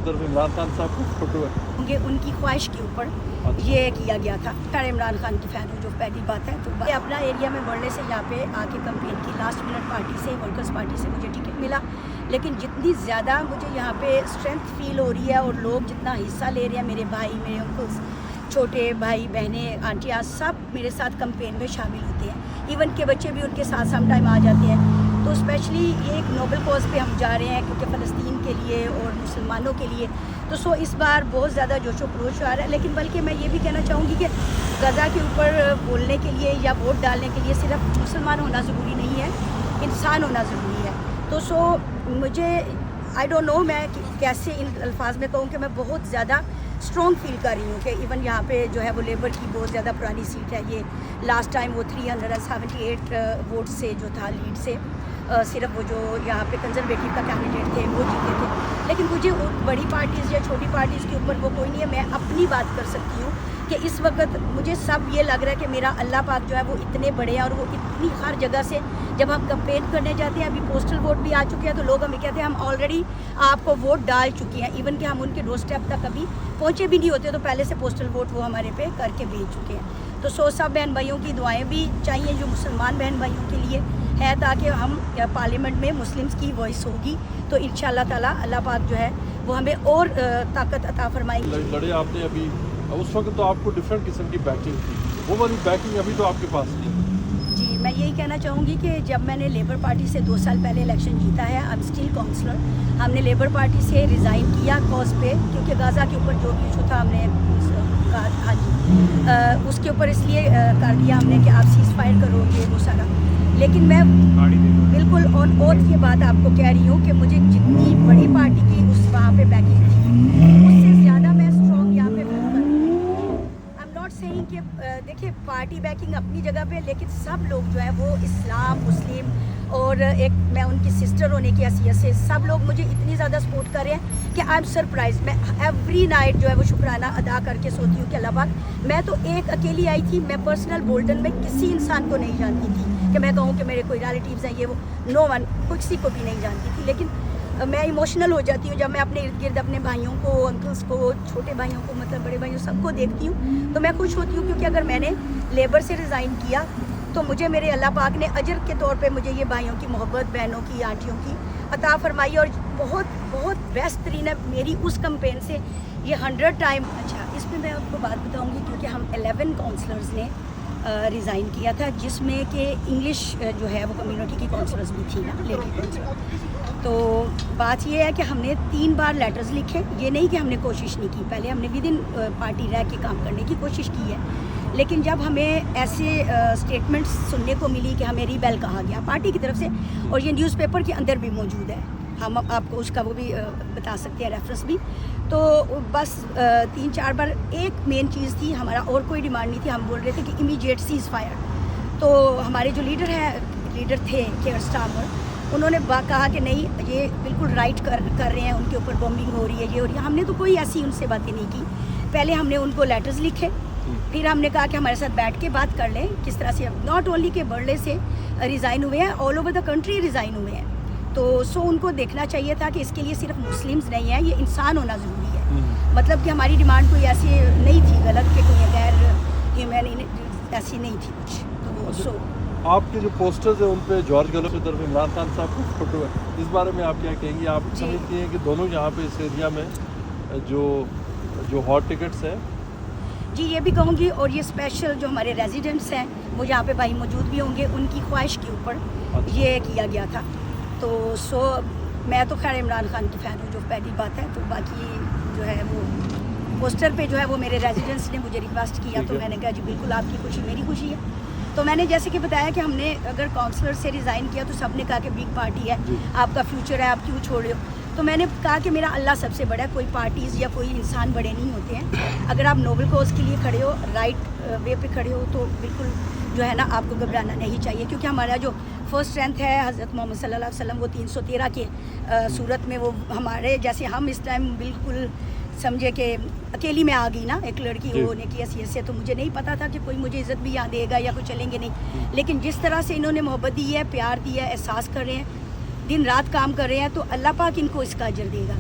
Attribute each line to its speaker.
Speaker 1: तरफ इमरान खान साहब की फोटो है।
Speaker 2: उनकी ख्वाहिश के ऊपर ये किया गया था। खैर इमरान खान की फ़ैन हूँ जो पहली बात है। तो ये अपना एरिया में बढ़ने से यहाँ पे आके कंपेन की, लास्ट मिनट पार्टी से, वर्कर्स पार्टी से मुझे टिकट मिला। लेकिन जितनी ज़्यादा मुझे यहाँ पे स्ट्रेंथ फील हो रही है और लोग जितना हिस्सा ले रहे हैं, मेरे भाई, मेरे अंकल्स, छोटे भाई बहनें, आंटियाँ, सब मेरे साथ कंपेन में शामिल होते हैं। इवन के बच्चे भी उनके साथ सम टाइम आ जाते हैं। तो स्पेशली ये एक नोबल कॉज पे हम जा रहे हैं क्योंकि फ़लस्तीन के लिए और मुसलमानों के लिए। तो सो इस बार बहुत ज़्यादा जोशो खरोश आ रहा है। लेकिन बल्कि मैं ये भी कहना चाहूँगी कि गज़ा के ऊपर बोलने के लिए या वोट डालने के लिए सिर्फ मुसलमान होना ज़रूरी नहीं है, इंसान होना ज़रूरी है। तो सो मुझे आई डोंट नो मैं कैसे इन अल्फाज में कहूँ कि मैं बहुत ज़्यादा स्ट्रॉन्ग फील कर रही हूँ कि इवन यहाँ पे जो है वो लेबर की बहुत ज़्यादा पुरानी सीट है। ये लास्ट टाइम वो 378 वोट से जो था लीड से सिर्फ वो जो यहाँ पे कंजर्वेटिव का कैंडिडेट थे वो जीते थे। लेकिन मुझे बड़ी पार्टीज़ या छोटी पार्टीज़ के ऊपर वो कोई नहीं है। मैं अपनी बात कर सकती हूँ कि इस वक्त मुझे सब ये लग रहा है कि मेरा अल्लाह पाक जो है वो इतने बड़े हैं और वो इतनी हर जगह से जब हम कंपेन करने जाते हैं, अभी पोस्टल वोट भी आ चुके हैं, तो लोग हमें कहते हैं हम ऑलरेडी आपको वोट डाल चुके हैं। इवन कि हम उनके डोर स्टेप तक कभी पहुँचे भी नहीं होते तो पहले से पोस्टल वोट वो हमारे पे करके भेज चुके हैं। तो सब बहन भाइयों की दुआएं भी चाहिए जो मुसलमान बहन भाइयों के लिए है, ताकि हम पार्लियामेंट में मुस्लिम्स की वॉइस होगी तो इंशाअल्लाह ताला अल्लाह पाक जो है वो हमें और ताकत अता फरमाएंगे।
Speaker 1: लड़े आपने अभी, उस वक्त तो आपको डिफरेंट किस्म की बैकिंग थी, वो वाली बैकिंग अभी तो आपके पास नहीं।
Speaker 2: जी, मैं यही कहना चाहूँगी कि जब मैंने लेबर पार्टी से 2 साल पहले इलेक्शन जीता है, आई एम स्टिल काउंसलर। हमने लेबर पार्टी से रिज़ाइन किया कॉज पे, क्योंकि गाज़ा के ऊपर जो भी इशू था हमने हाँ जी उसके ऊपर इसलिए कर दिया हमने कि आप सीज़ फायर करोगे वो सारा। लेकिन मैं बिल्कुल ऑन ओथ ये बात आपको कह रही हूँ कि मुझे जितनी बड़ी पार्टी की उस वहाँ पे बैकिंग थी उससे ज़्यादा मैं स्ट्रॉन्ग यहाँ पे फील कर रही हूँ। आई एम नॉट सेइंग कि देखिए पार्टी बैकिंग अपनी जगह पे, लेकिन सब लोग जो है वो इस्लाम, मुस्लिम और एक मैं उनकी सिस्टर होने की हैसियत से सब लोग मुझे इतनी ज़्यादा सपोर्ट कर रहे हैं कि आई एम सरप्राइज। मैं एवरी नाइट जो है वो शुक्राना अदा करके सोती हूँ कि अल्लाह पाक, मैं तो एक अकेली आई थी, मैं पर्सनल बोल्डन में किसी इंसान को नहीं जानती थी कि मैं कहूँ कि मेरे कोई रिलेटिव्स हैं ये वो, नो वन, किसी को भी नहीं जानती थी। लेकिन मैं इमोशनल हो जाती हूँ जब मैं अपने इर्द गिर्द अपने भाइयों को, अंकल्स को, छोटे भाइयों को, मतलब बड़े भाइयों सबको देखती हूँ तो मैं खुश होती हूँ। क्योंकि अगर मैंने लेबर से रिज़ाइन किया तो मुझे मेरे अल्लाह पाक ने अजर के तौर पे मुझे ये भाइयों की मोहब्बत, बहनों की, आंटियों की अता फरमाई और बहुत बहुत बेस्ट तरीन है मेरी उस कंपेन से ये 100 टाइम। अच्छा, इसमें मैं आपको बात बताऊंगी क्योंकि हम 11 काउंसलर्स ने रिज़ाइन किया था, जिसमें कि इंग्लिश जो है वो कम्युनिटी की काउंसलर्स भी थी ना, लेडी काउंसलर। तो बात ये है कि हमने 3 बार लेटर्स लिखे। ये नहीं कि हमने कोशिश नहीं की, पहले हमने विद इन पार्टी रह के काम करने की कोशिश की है। लेकिन जब हमें ऐसे स्टेटमेंट्स सुनने को मिली कि हमें रिबेल कहा गया पार्टी की तरफ से, और ये न्यूज़पेपर के अंदर भी मौजूद है, हम आपको उसका वो भी बता सकते हैं, रेफरेंस भी। तो बस 3-4 बार एक मेन चीज़ थी, हमारा और कोई डिमांड नहीं थी। हम बोल रहे थे कि इमीडिएट सीज़ फायर। तो हमारे जो लीडर थे केयर स्टार्मर, उन्होंने कहा कि नहीं ये बिल्कुल राइट कर रहे हैं, उनके ऊपर बॉम्बिंग हो रही है, ये हो रही है। हमने तो कोई ऐसी उनसे बातें नहीं की। पहले हमने उनको लेटर्स लिखे, फिर हमने कहा कि हमारे साथ बैठ के बात कर लें किस तरह से, नॉट ओनली के बर्ले से रिज़ाइन हुए हैं, all over the country resign हुए हैं। तो उनको देखना चाहिए था कि इसके लिए सिर्फ मुस्लिम्स नहीं है, ये इंसान होना ज़रूरी है। मतलब कि हमारी डिमांड कोई ऐसी नहीं थी गलत कि कोई गैर ह्यूमैन ऐसी नहीं थी कुछ। तो
Speaker 1: आपके जो पोस्टर्स हैं उन पे जॉर्ज गलो की तरफ इमरान खान साहब की फोटो है, इस बारे में आप क्या कहेंगे? आप समझती हैं कि दोनों यहाँ पे इस एरिया में जो हॉट टिकट्स हैं?
Speaker 2: जी, ये भी कहूँगी, और ये स्पेशल जो हमारे रेजिडेंट्स हैं वो यहाँ पे भाई मौजूद भी होंगे, उनकी ख्वाहिश के ऊपर ये किया गया था। तो मैं तो खैर इमरान खान की फ़ैन हूँ जो पहली बात है। तो बाकी जो है वो पोस्टर पे जो है वो मेरे रेजिडेंट्स ने मुझे रिक्वेस्ट किया, तो मैंने कहा जी बिल्कुल आपकी खुशी मेरी खुशी है। तो मैंने जैसे कि बताया कि हमने अगर काउंसलर से रिज़ाइन किया तो सब ने कहा कि बिग पार्टी है, आपका फ्यूचर है, आप क्यों छोड़ रहे हो? तो मैंने कहा कि मेरा अल्लाह सबसे बड़ा है, कोई पार्टीज़ या कोई इंसान बड़े नहीं होते हैं। अगर आप नोबल कॉज के लिए खड़े हो, राइट वे पे खड़े हो, तो बिल्कुल जो है ना आपको घबराना नहीं चाहिए। क्योंकि हमारा जो फर्स्ट स्ट्रेंथ है हज़रत मोहम्मद सल्लल्लाहु अलैहि वसल्लम, वो 313 के सूरत में, वो हमारे जैसे हम इस टाइम बिल्कुल समझे कि अकेली मैं आ गई ना एक लड़की होने की हैसियत से, तो मुझे नहीं पता था कि कोई मुझे इज़्ज़त भी यहाँ देगा या कुछ चलेंगे नहीं। लेकिन जिस तरह से इन्होंने मोहब्बत दी है, प्यार दिया है, एहसास कर रहे हैं, दिन रात काम कर रहे हैं, तो अल्लाह पाक इनको इसका अजर देगा।